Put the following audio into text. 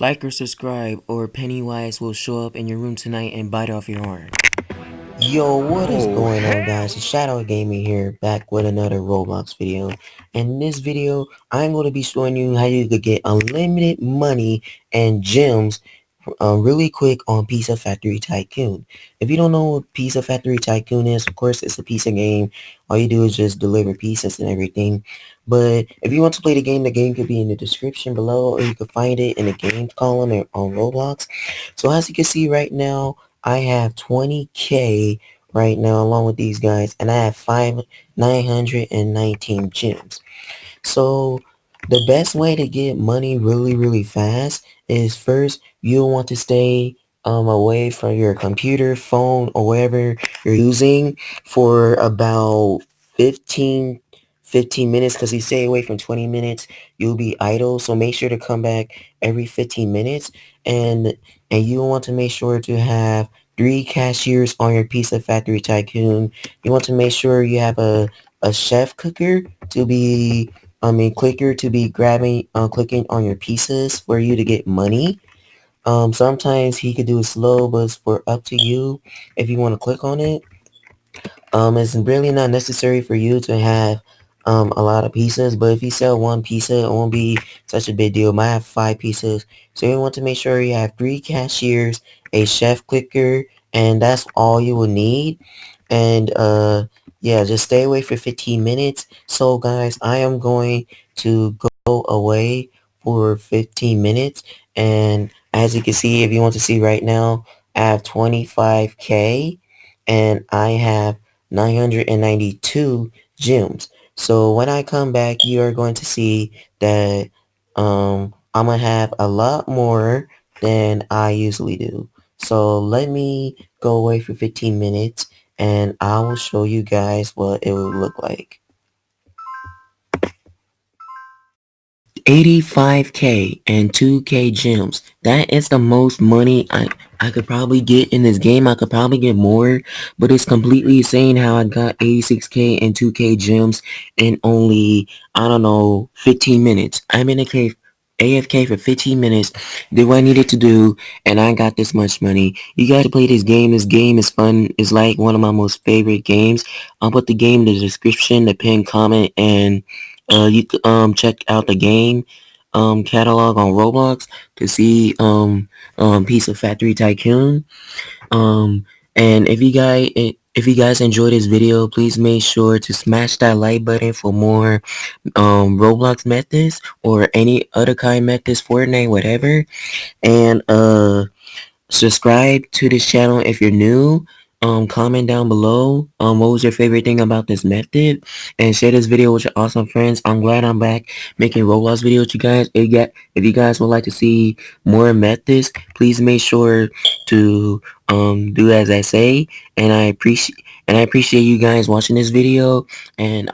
Like or subscribe, or Pennywise will show up in your room tonight and bite off your arm. Yo, what is Oh, going on, guys? hell! It's Shadow Gaming here, back with another Roblox video. And in this video, I'm going to be showing you how you could get unlimited money and gems really quick on Pizza Factory Tycoon. If you don't know what Pizza Factory Tycoon is, of course, it's a pizza game. All you do is just deliver pizzas and everything. But if you want to play the game could be in the description below, or you could find it in the games column on Roblox. So as you can see right now, I have 20k right now along with these guys, and I have 919 gems. So the best way to get money really fast is, first you'll want to stay away from your computer, phone, or whatever you're using for about 15 15 minutes, because you stay away from 20 minutes you'll be idle. So make sure to come back every 15 minutes, and you want to make sure to have 3 cashiers on your Pizza Factory Tycoon. You want to make sure you have a chef cooker to be clicker to be grabbing, clicking on your pieces for you to get money. Sometimes he could do it slow, but it's for up to you if you want to click on it. It's really not necessary for you to have a lot of pieces, but if you sell one pizza, it won't be such a big deal. Might have 5 pieces, so you want to make sure you have 3 cashiers, a chef clicker, and that's all you will need. And yeah, just stay away for 15 minutes. So guys, I am going to go away for 15 minutes, and as you can see, if you want to see right now, I have 25k and I have 992 gems. So when I come back, you are going to see that I'm gonna have a lot more than I usually do. So let me go away for 15 minutes and I will show you guys what it would look like. 85k and 2k gems. That is the most money I could probably get in this game. I could probably get more, but it's completely insane how I got 86k and 2k gems in only, I don't know, 15 minutes. I'm in a cave AFK for 15 minutes, did what I needed to do, and I got this much money. You guys play this game. This game is fun. It's like one of my most favorite games. I'll put the game in the description, the pinned comment, and you could check out the game catalog on Roblox to see Pizza Factory Tycoon. Um and if you guys enjoyed this video, please make sure to smash that like button for more Roblox methods or any other kind methods, Fortnite, whatever. And subscribe to this channel if you're new. Comment down below what was your favorite thing about this method, and share this video with your awesome friends. I'm glad I'm back making Roblox videos with you guys. If you guys would like to see more methods, please make sure to do as I say. And I appreciate you guys watching this video, and